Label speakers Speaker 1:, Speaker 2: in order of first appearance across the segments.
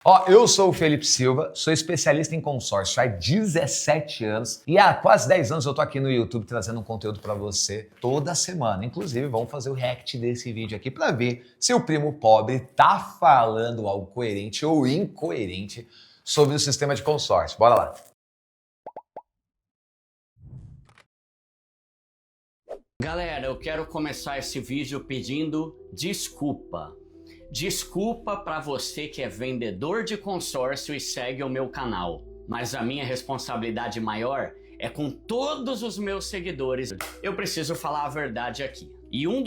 Speaker 1: Ó, eu sou o Felipe Silva, sou especialista em consórcio há 17 anos e há quase 10 anos eu tô aqui no YouTube trazendo um conteúdo para você toda semana. Inclusive, vamos fazer o react desse vídeo aqui para ver se o primo pobre tá falando algo coerente ou incoerente sobre o sistema de consórcio. Bora lá.
Speaker 2: Galera, eu quero começar esse vídeo pedindo desculpa. Desculpa para você que é vendedor de consórcio e segue o meu canal, mas a minha responsabilidade maior é com todos os meus seguidores. Eu preciso falar a verdade aqui.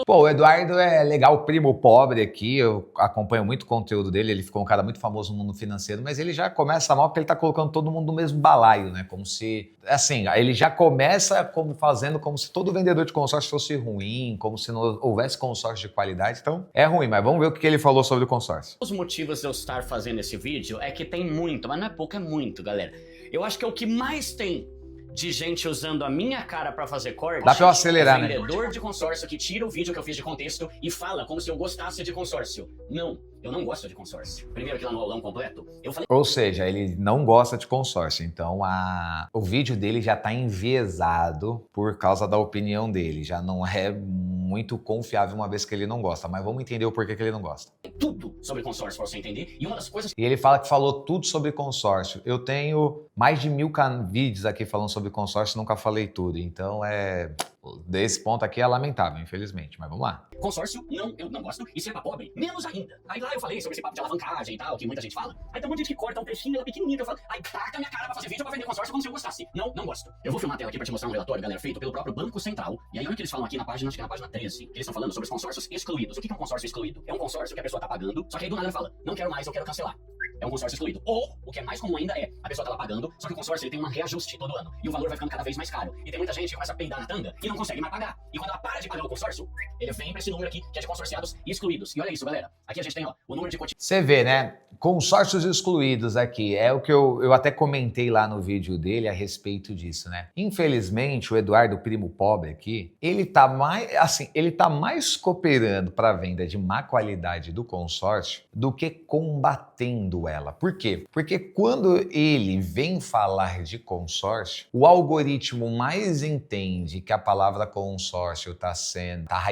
Speaker 1: Pô, o Eduardo é legal, o primo pobre aqui, eu acompanho muito o conteúdo dele, ele ficou um cara muito famoso no mundo financeiro, mas ele já começa mal porque ele tá colocando todo mundo no mesmo balaio, né? Como se, assim, ele já começa fazendo como se todo vendedor de consórcio fosse ruim, como se não houvesse consórcio de qualidade, então é ruim, mas vamos ver o que ele falou sobre o consórcio.
Speaker 2: Os motivos de eu estar fazendo esse vídeo é que tem muito, mas não é pouco, é muito, galera. Eu acho que é o que mais tem de gente usando a minha cara pra fazer corte.
Speaker 1: Dá pra eu acelerar, né?
Speaker 2: Vendedor de consórcio que tira o vídeo que eu fiz de contexto e fala como se eu gostasse de consórcio. Não, eu não gosto de consórcio. Primeiro que lá no aulão completo, eu falei...
Speaker 1: Ou seja, ele não gosta de consórcio, então o vídeo dele já tá enviesado por causa da opinião dele, já não é muito confiável uma vez que ele não gosta, mas vamos entender o porquê que ele não gosta.
Speaker 2: Tudo sobre consórcio pra você entender, e uma das coisas...
Speaker 1: E ele fala que falou tudo sobre consórcio. Eu tenho mais de 1000 vídeos aqui falando sobre consórcio, nunca falei tudo, então desse ponto aqui é lamentável, infelizmente, mas vamos lá.
Speaker 2: Consórcio, não, eu não gosto, e ser pra pobre, menos ainda. Aí lá eu falei sobre esse papo de alavancagem e tal, que muita gente fala. Aí tem um monte de gente que corta um trechinho, ela pequenininha, que eu falo, aí taca minha cara pra fazer vídeo pra vender consórcio como se eu gostasse. Não, não gosto. Eu vou filmar a tela aqui pra te mostrar um relatório, galera, feito pelo próprio Banco Central. E aí olha o que eles falam aqui na página, acho que é na página 13, que eles estão falando sobre os consórcios excluídos. O que é um consórcio excluído? É um consórcio que a pessoa tá pagando, só que aí do nada ela fala, não quero mais, eu quero cancelar. É um consórcio excluído. Ou, o que é mais comum ainda é, a pessoa tá lá pagando, só que o consórcio ele tem um reajuste todo ano. E o valor vai ficando cada vez mais caro. E tem muita gente que começa a peidar na tanga e não consegue mais pagar. E quando ela para de pagar o consórcio, ele vem pra esse número aqui, que é de consorciados excluídos. E olha isso, galera. Aqui a gente tem, ó, o número de cotistas.
Speaker 1: Você vê, né? Consórcios excluídos aqui. É o que eu até comentei lá no vídeo dele a respeito disso, né? Infelizmente, o Eduardo, primo pobre aqui, ele tá mais cooperando para a venda de má qualidade do consórcio do que combatendo ela. Por quê? Porque quando ele vem falar de consórcio, o algoritmo mais entende que a palavra consórcio tá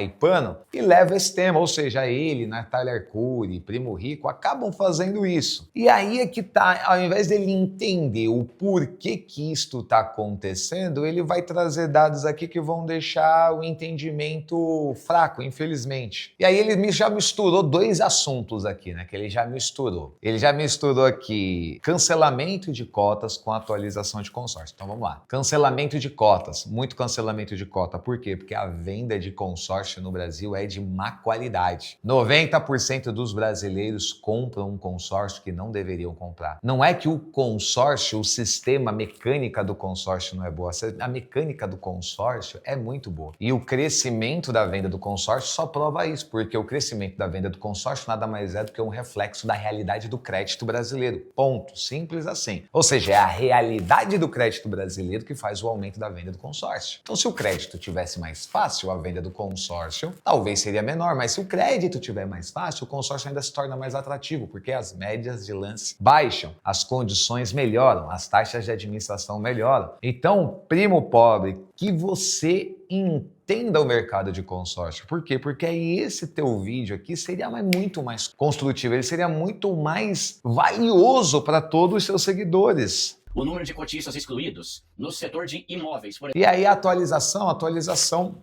Speaker 1: hypando e leva esse tema, ou seja, ele, Natália Arcuri, Primo Rico, acabam fazendo isso. E aí é que tá, ao invés dele entender o porquê que isto tá acontecendo, ele vai trazer dados aqui que vão deixar o entendimento fraco, infelizmente. E aí ele já misturou dois assuntos aqui, né, que ele já misturou. Ele já misturou aqui cancelamento de cotas com atualização de consórcio. Então vamos lá. Cancelamento de cotas, muito cancelamento de cota. Por quê? Porque a venda de consórcio no Brasil é de má qualidade. 90% dos brasileiros compram um consórcio que não deveriam comprar. Não é que o consórcio, o sistema, a mecânica do consórcio não é boa. A mecânica do consórcio é muito boa. E o crescimento da venda do consórcio só prova isso, porque o crescimento da venda do consórcio nada mais é do que um reflexo da realidade do crédito brasileiro. Ponto. Simples assim. Ou seja, é a realidade do crédito brasileiro que faz o aumento da venda do consórcio. Então, se o crédito tivesse mais fácil, a venda do consórcio talvez seria menor, mas se o crédito tiver mais fácil, o consórcio ainda se torna mais atrativo, porque as médias de lance baixam, as condições melhoram, as taxas de administração melhoram. Então, primo pobre, que você entenda o mercado de consórcio. Por quê? Porque aí esse teu vídeo aqui seria muito mais construtivo, ele seria muito mais valioso para todos os seus seguidores.
Speaker 2: O número de cotistas excluídos no setor de imóveis.
Speaker 1: E aí a atualização,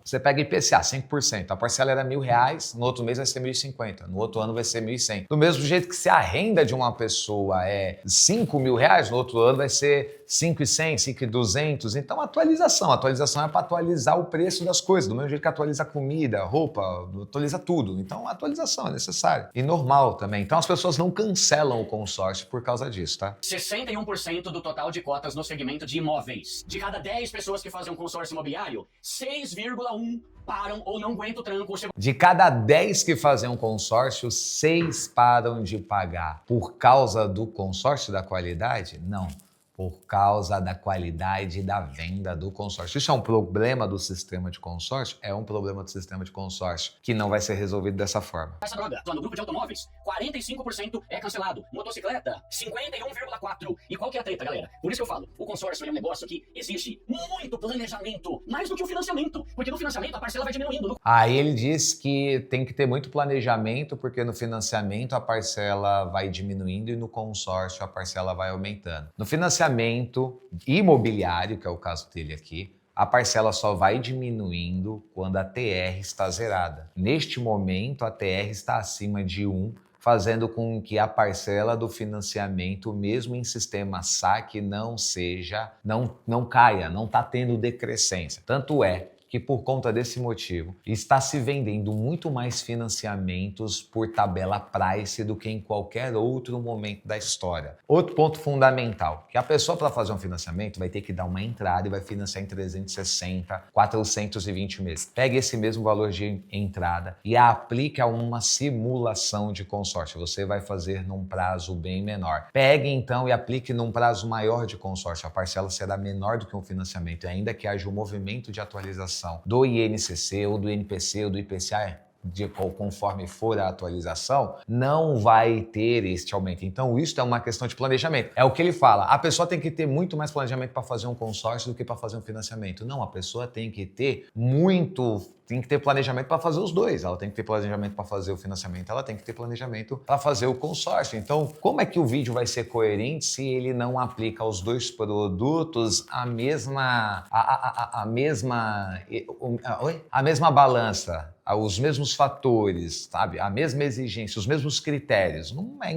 Speaker 1: você pega IPCA, 5%. A parcela era R$1.000, no outro mês vai ser 1.050, no outro ano vai ser 1.100. Do mesmo jeito que se a renda de uma pessoa é R$5.000, no outro ano vai ser 5.100, 5.200. Então atualização é para atualizar o preço das coisas, do mesmo jeito que atualiza comida, roupa, atualiza tudo. Então atualização é necessária e normal também. Então as pessoas não cancelam o consórcio por causa disso, tá?
Speaker 2: 61% do total de cotas no segmento de imóveis. De cada 10 pessoas que fazem um consórcio imobiliário, 6,1 param ou não aguentam o tranco.
Speaker 1: De cada 10 que fazem um consórcio, 6 param de pagar. Por causa do consórcio da qualidade? Não. Por causa da qualidade da venda do consórcio. Isso é um problema do sistema de consórcio? É um problema do sistema de consórcio que não vai ser resolvido dessa forma.
Speaker 2: Essa droga, no grupo de automóveis, 45% é cancelado. Motocicleta, 51,4%. E qual que é a treta, galera? Por isso que eu falo, o consórcio é um negócio que existe muito planejamento, mais do que o financiamento. Porque no financiamento a parcela vai diminuindo.
Speaker 1: Aí ele diz que tem que ter muito planejamento, porque no financiamento a parcela vai diminuindo e no consórcio a parcela vai aumentando. No financiamento imobiliário, que é o caso dele aqui, a parcela só vai diminuindo quando a TR está zerada. Neste momento, a TR está acima de 1, fazendo com que a parcela do financiamento, mesmo em sistema saque, não caia, não está tendo decrescência. Tanto é que por conta desse motivo está se vendendo muito mais financiamentos por tabela price do que em qualquer outro momento da história. Outro ponto fundamental, que a pessoa para fazer um financiamento vai ter que dar uma entrada e vai financiar em 360, 420 meses. Pegue esse mesmo valor de entrada e aplique a uma simulação de consórcio. Você vai fazer num prazo bem menor. Pegue então e aplique num prazo maior de consórcio. A parcela será menor do que um financiamento, ainda que haja um movimento de atualização do INCC ou do INPC ou do IPCA, conforme for a atualização, não vai ter este aumento. Então, isso é uma questão de planejamento. É o que ele fala. A pessoa tem que ter muito mais planejamento para fazer um consórcio do que para fazer um financiamento. Não, a pessoa tem que ter planejamento para fazer os dois. Ela tem que ter planejamento para fazer o financiamento, ela tem que ter planejamento para fazer o consórcio. Então, como é que o vídeo vai ser coerente se ele não aplica aos dois produtos a mesma balança, os mesmos fatores, sabe? A mesma exigência, os mesmos critérios?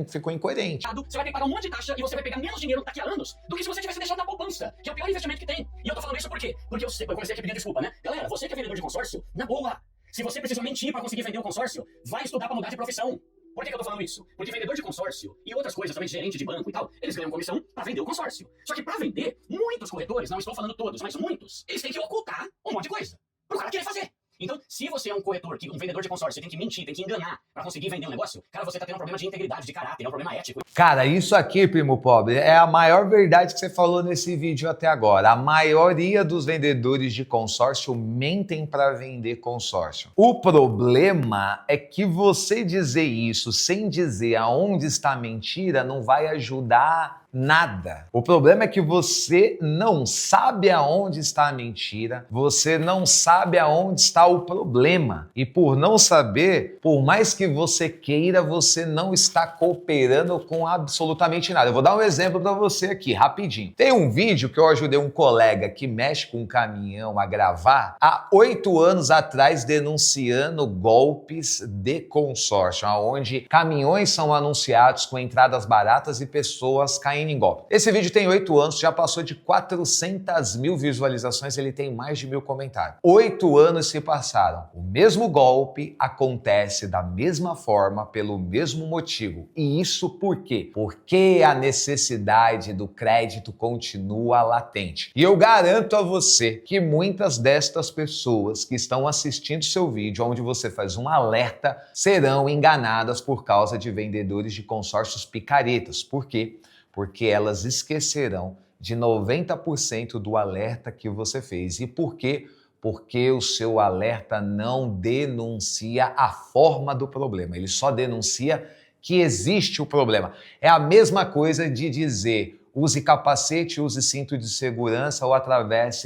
Speaker 1: Ficou incoerente.
Speaker 2: Você vai ter que pagar um monte de taxa e você vai pegar menos dinheiro daqui a anos do que se você tivesse deixado na poupança, que é o pior investimento que tem. E eu tô falando isso por quê? Porque eu comecei aqui a pedir desculpa, né? Galera, você que é vendedor de consórcio, na boa, se você precisa mentir para conseguir vender um consórcio, vai estudar para mudar de profissão. Por que eu tô falando isso? Porque vendedor de consórcio e outras coisas também, gerente de banco e tal, eles ganham comissão para vender o consórcio. Só que para vender, muitos corretores, não estou falando todos, mas muitos, eles têm que ocultar um monte de coisa pro cara querer fazer. Então, se você é um corretor, um vendedor de consórcio, você tem que mentir, tem que enganar pra conseguir vender um negócio, cara, você tá tendo um problema de integridade, de caráter, é um problema ético.
Speaker 1: Cara, isso aqui, primo pobre, é a maior verdade que você falou nesse vídeo até agora. A maioria dos vendedores de consórcio mentem para vender consórcio. O problema é que você dizer isso sem dizer aonde está a mentira não vai ajudar nada. O problema é que você não sabe aonde está a mentira, você não sabe aonde está o problema. E por não saber, por mais que você queira, você não está cooperando com absolutamente nada. Eu vou dar um exemplo para você aqui, rapidinho. Tem um vídeo que eu ajudei um colega que mexe com um caminhão a gravar há 8 anos atrás, denunciando golpes de consórcio, onde caminhões são anunciados com entradas baratas e pessoas caindo em golpe. Esse vídeo tem 8 anos, já passou de 400 mil visualizações, ele tem mais de 1000 comentários. 8 anos se passaram. O mesmo golpe acontece da mesma forma, pelo mesmo motivo. E isso por quê? Porque a necessidade do crédito continua latente. E eu garanto a você que muitas destas pessoas que estão assistindo seu vídeo, onde você faz um alerta, serão enganadas por causa de vendedores de consórcios picaretas. Por quê? Porque elas esquecerão de 90% do alerta que você fez. E por quê? Porque o seu alerta não denuncia a forma do problema, ele só denuncia que existe o problema. É a mesma coisa de dizer: use capacete, use cinto de segurança ou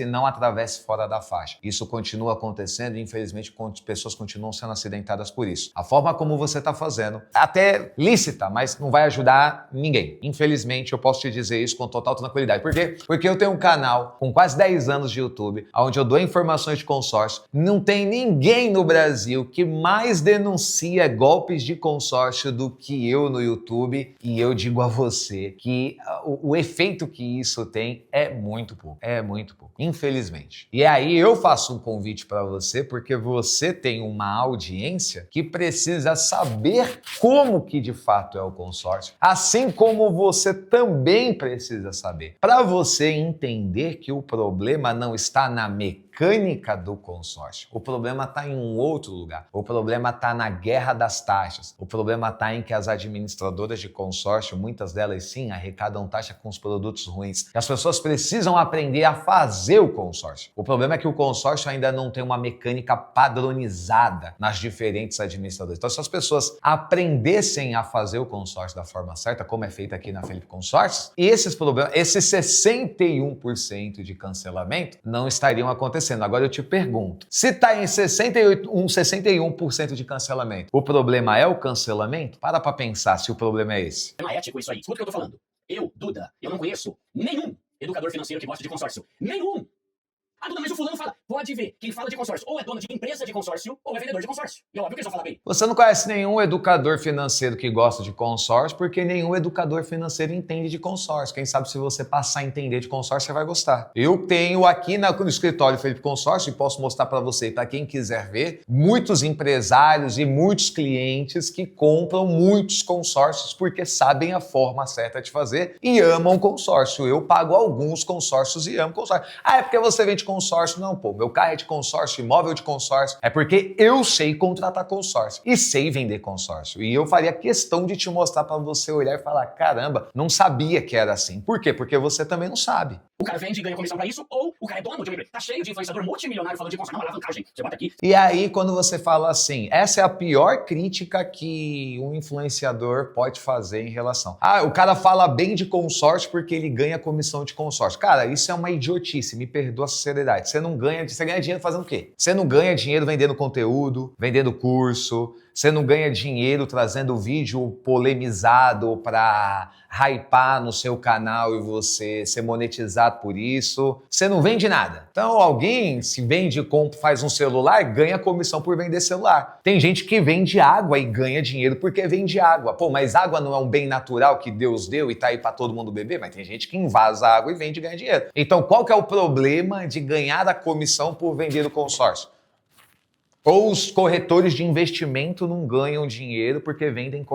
Speaker 1: não atravesse fora da faixa. Isso continua acontecendo e, infelizmente, pessoas continuam sendo acidentadas por isso. A forma como você está fazendo, até lícita, mas não vai ajudar ninguém. Infelizmente, eu posso te dizer isso com total tranquilidade. Por quê? Porque eu tenho um canal com quase 10 anos de YouTube, onde eu dou informações de consórcio. Não tem ninguém no Brasil que mais denuncia golpes de consórcio do que eu no YouTube. E eu digo a você que o efeito que isso tem é muito pouco, infelizmente. E aí eu faço um convite para você, porque você tem uma audiência que precisa saber como que de fato é o consórcio, assim como você também precisa saber, para você entender que o problema não está na mecânica mecânica do consórcio. O problema está em um outro lugar. O problema está na guerra das taxas. O problema está em que as administradoras de consórcio, muitas delas sim, arrecadam taxa com os produtos ruins. E as pessoas precisam aprender a fazer o consórcio. O problema é que o consórcio ainda não tem uma mecânica padronizada nas diferentes administradoras. Então, se as pessoas aprendessem a fazer o consórcio da forma certa, como é feito aqui na Felipe Consórcios, esses problemas, esses 61% de cancelamento não estariam acontecendo. Agora eu te pergunto, se está em 61% de cancelamento, o problema é o cancelamento? Para pensar se o problema é esse.
Speaker 2: Não é ético isso aí. Escuta o que eu tô falando. Eu, Duda, eu não conheço nenhum educador financeiro que gosta de consórcio. Nenhum! Ah, Duda, mas o fulano fala. Pode ver, quem fala de consórcio ou é dono de empresa de consórcio ou é vendedor de consórcio. E é óbvio que eles vão falar bem.
Speaker 1: Você não conhece nenhum educador financeiro que gosta de consórcio, porque nenhum educador financeiro entende de consórcio. Quem sabe se você passar a entender de consórcio, você vai gostar. Eu tenho aqui no escritório Felipe Consórcio, e posso mostrar para você, para quem quiser ver, muitos empresários e muitos clientes que compram muitos consórcios porque sabem a forma certa de fazer e amam consórcio. Eu pago alguns consórcios e amo consórcio. Ah, é porque você vende consórcio? Não, pô, meu carro é de consórcio, imóvel de consórcio. É porque eu sei contratar consórcio e sei vender consórcio. E eu faria questão de te mostrar para você olhar e falar, caramba, não sabia que era assim. Por quê? Porque você também não sabe.
Speaker 2: O cara vende e ganha comissão pra isso, ou o cara é dono de uma empresa. Tá cheio de influenciador multimilionário falando de consórcio. Não, alavancagem. Você bota aqui.
Speaker 1: E aí, quando você fala assim, essa é a pior crítica que um influenciador pode fazer em relação. Ah, o cara fala bem de consórcio porque ele ganha comissão de consórcio. Cara, isso é uma idiotice, me perdoa a sinceridade. Você ganha dinheiro fazendo o quê? Você não ganha dinheiro vendendo conteúdo, vendendo curso, você não ganha dinheiro trazendo vídeo polemizado para hypar no seu canal e você ser monetizado por isso. Você não vende nada. Então alguém se vende, faz um celular, ganha comissão por vender celular. Tem gente que vende água e ganha dinheiro porque vende água. Pô, mas água não é um bem natural que Deus deu e tá aí para todo mundo beber? Mas tem gente que invasa água e vende e ganha dinheiro. Então qual que é o problema de ganhar a comissão por vender o consórcio? Ou os corretores de investimento não ganham dinheiro porque vendem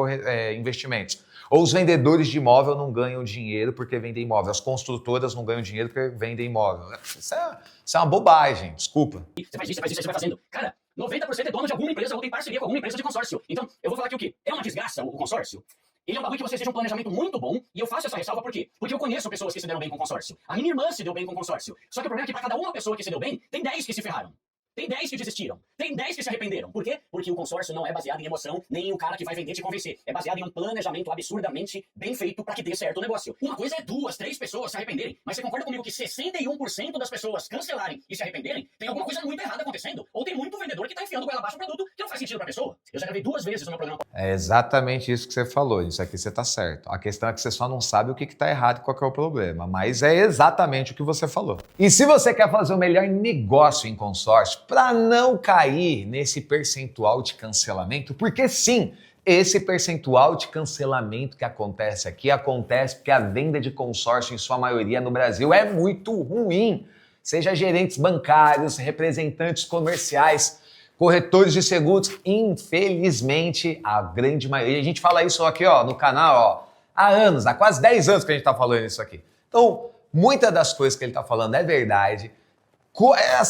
Speaker 1: investimentos. Ou os vendedores de imóvel não ganham dinheiro porque vendem imóvel. As construtoras não ganham dinheiro porque vendem imóvel. Isso é uma bobagem, desculpa.
Speaker 2: Você faz isso, você vai fazendo. Cara, 90% é dono de alguma empresa ou tem parceria com alguma empresa de consórcio. Então, eu vou falar aqui o quê? É uma desgraça o consórcio? Ele é um bagulho que você seja um planejamento muito bom, e eu faço essa ressalva por quê? Porque eu conheço pessoas que se deram bem com consórcio. A minha irmã se deu bem com consórcio. Só que o problema é que para cada uma pessoa que se deu bem, tem 10 que se ferraram. Tem 10 que desistiram. Tem 10 que se arrependeram. Por quê? Porque o consórcio não é baseado em emoção, nem o cara que vai vender te convencer. É baseado em um planejamento absurdamente bem feito para que dê certo o negócio. Uma coisa é 2, 3 pessoas se arrependerem, mas você concorda comigo que 61% das pessoas cancelarem e se arrependerem, tem alguma coisa muito errada acontecendo? Ou tem muito vendedor que tá enfiando goela abaixo um produto que não faz sentido pra pessoa? Eu já gravei 2 vezes no meu programa.
Speaker 1: É exatamente isso que você falou. Isso aqui você tá certo. A questão é que você só não sabe o que tá errado e qual que é o problema. Mas é exatamente o que você falou. E se você quer fazer o melhor negócio em consórcio, para não cair nesse percentual de cancelamento, porque sim, esse percentual de cancelamento que acontece aqui acontece porque a venda de consórcio, em sua maioria no Brasil, é muito ruim. Seja gerentes bancários, representantes comerciais, corretores de seguros, infelizmente, a grande maioria. A gente fala isso aqui no canal há anos, há quase 10 anos que a gente está falando isso aqui. Então, muitas das coisas que ele está falando é verdade.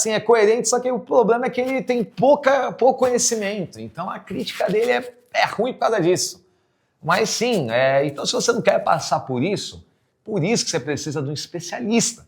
Speaker 1: É coerente, só que o problema é que ele tem pouco conhecimento. Então a crítica dele é ruim por causa disso. Mas sim, então se você não quer passar por isso que você precisa de um especialista.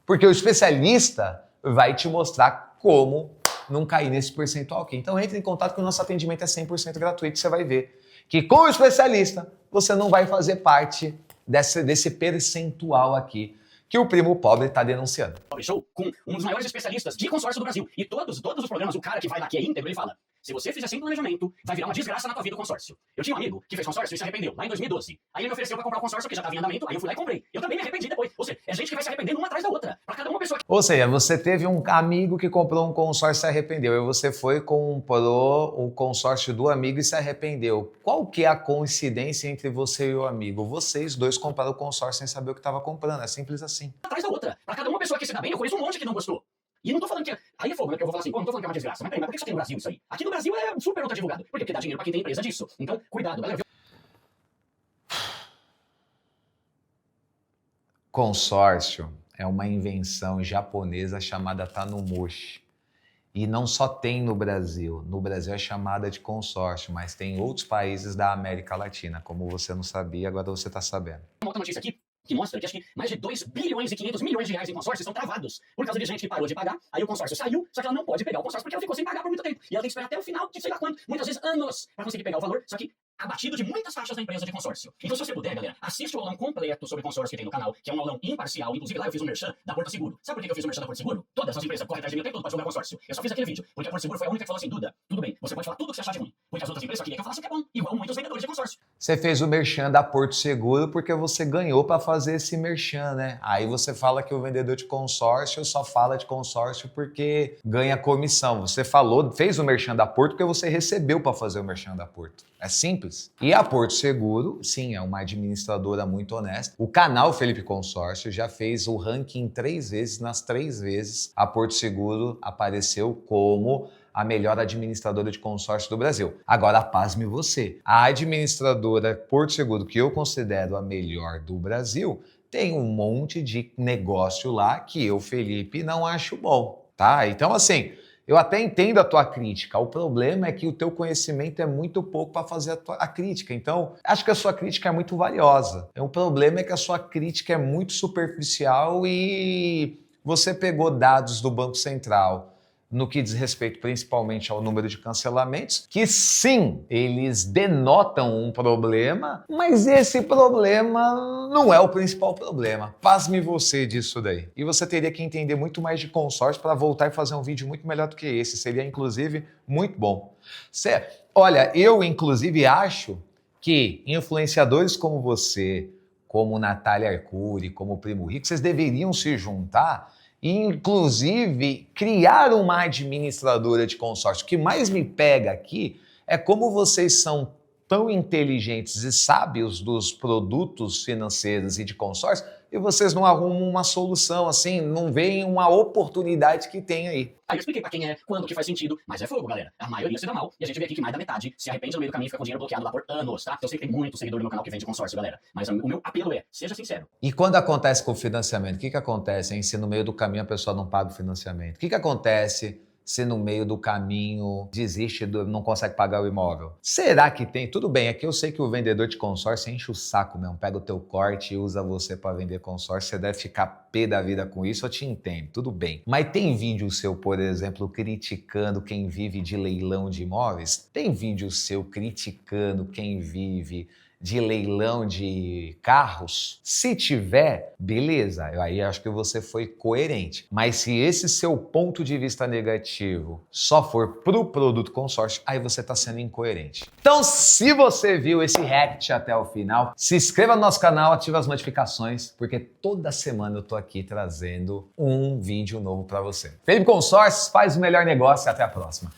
Speaker 1: Porque o especialista vai te mostrar como não cair nesse percentual aqui. Então entre em contato que o nosso atendimento é 100% gratuito. Você vai ver que com o especialista você não vai fazer parte desse percentual aqui que o primo pobre está denunciando.
Speaker 2: Show com um dos maiores especialistas de consórcio do Brasil. E todos os programas, o cara que vai lá que é íntegro, ele fala, se você fizer sem planejamento, vai virar uma desgraça na tua vida o consórcio. Eu tinha um amigo que fez consórcio e se arrependeu, lá em 2012. Aí ele me ofereceu para comprar o consórcio, que já estava em andamento, aí eu fui lá e comprei. Eu também me arrependi depois. Ou seja, é gente que vai se arrependendo uma atrás da outra. Para cada uma pessoa.
Speaker 1: Ou seja, você teve um amigo que comprou um consórcio e se arrependeu. E você foi e comprou o consórcio do amigo e se arrependeu. Qual que é a coincidência entre você e o amigo? Vocês dois compraram o consórcio sem saber o que estava comprando. É simples assim.
Speaker 2: Atrás da outra. Para cada uma pessoa que se dá bem, eu conheço um monte que não gostou. E não tô falando que... Aí é fogo, né? Que eu vou falar assim, pô, não tô falando que é uma desgraça. Mas peraí, mas por que só tem no Brasil isso aí? Aqui no Brasil é super ultra divulgado. Por quê? Porque dá dinheiro pra quem tem empresa disso. Então, cuidado, galera.
Speaker 1: Consórcio é uma invenção japonesa chamada Tanumoshi. E não só tem no Brasil é chamada de consórcio, mas tem outros países da América Latina, como você não sabia, agora você está sabendo.
Speaker 2: Uma outra notícia aqui que mostra que acho que mais de 2 bilhões e 500 milhões de reais em consórcios estão travados por causa de gente que parou de pagar, aí o consórcio saiu, só que ela não pode pegar o consórcio porque ela ficou sem pagar por muito tempo. E ela tem que esperar até o final de sei lá quando, muitas vezes anos, para conseguir pegar o valor, só que abatido de muitas taxas da empresa de consórcio. Então, se você puder, galera, assiste o aulão completo sobre consórcio que tem no canal, que é um aulão imparcial. Inclusive, lá eu fiz um merchan da Porto Seguro. Sabe por que eu fiz o merchan da Porto Seguro? Todas as empresas correm atrás de mim o tempo todo para divulgar consórcio. Eu só fiz aquele vídeo, porque a Porto Seguro foi a única que falou assim, Duda, tudo bem, você pode falar tudo o que você achar de ruim, porque as outras empresas só queriam que eu falasse que é bom, igual muitos vendedores de consórcio.
Speaker 1: Você fez o merchan da Porto Seguro porque você ganhou para fazer esse merchan, né? Aí você fala que o vendedor de consórcio só fala de consórcio porque ganha comissão. Você fez o merchan da Porto porque você recebeu para fazer o merchan da Porto. É simples. E a Porto Seguro, sim, é uma administradora muito honesta. O canal Felipe Consórcio já fez o ranking 3 vezes. Nas 3 vezes, a Porto Seguro apareceu como a melhor administradora de consórcio do Brasil. Agora, pasme você. A administradora Porto Seguro, que eu considero a melhor do Brasil, tem um monte de negócio lá que eu, Felipe, não acho bom, tá? Então, assim, eu até entendo a tua crítica. O problema é que o teu conhecimento é muito pouco para fazer a crítica. Então, acho que a sua crítica é muito valiosa. O problema é que a sua crítica é muito superficial e você pegou dados do Banco Central no que diz respeito principalmente ao número de cancelamentos, que sim, eles denotam um problema, mas esse problema não é o principal problema. Pasme você disso daí. E você teria que entender muito mais de consórcio para voltar e fazer um vídeo muito melhor do que esse. Seria, inclusive, muito bom. Olha, eu, inclusive, acho que influenciadores como você, como Natália Arcuri, como o Primo Rico, vocês deveriam se juntar e, inclusive, criar uma administradora de consórcio. O que mais me pega aqui é como vocês são tão inteligentes e sábios dos produtos financeiros e de consórcio e vocês não arrumam uma solução, assim, não veem uma oportunidade que tem aí.
Speaker 2: Aí eu expliquei pra quem é, quando que faz sentido, mas é fogo, galera. A maioria se dá mal, e a gente vê aqui que mais da metade se arrepende no meio do caminho e fica com o dinheiro bloqueado lá por anos, tá? Então eu sei que tem muito seguidor no meu canal que vende consórcio, galera. Mas o meu apelo é, seja sincero.
Speaker 1: E quando acontece com o financiamento, o que acontece, hein? Se no meio do caminho a pessoa não paga o financiamento? O que acontece se no meio do caminho desiste, não consegue pagar o imóvel? Será que tem? Tudo bem, é que eu sei que o vendedor de consórcio enche o saco mesmo, pega o teu corte e usa você para vender consórcio, você deve ficar pé da vida com isso, eu te entendo, tudo bem. Mas tem vídeo seu, por exemplo, criticando quem vive de leilão de imóveis? Tem vídeo seu criticando quem vive de leilão de carros? Se tiver, beleza, aí acho que você foi coerente. Mas se esse seu ponto de vista negativo só for pro produto consórcio, aí você tá sendo incoerente. Então, se você viu esse react até o final, se inscreva no nosso canal, ative as notificações, porque toda semana eu tô aqui trazendo um vídeo novo para você. Felipe Consórcios, faz o melhor negócio e até a próxima.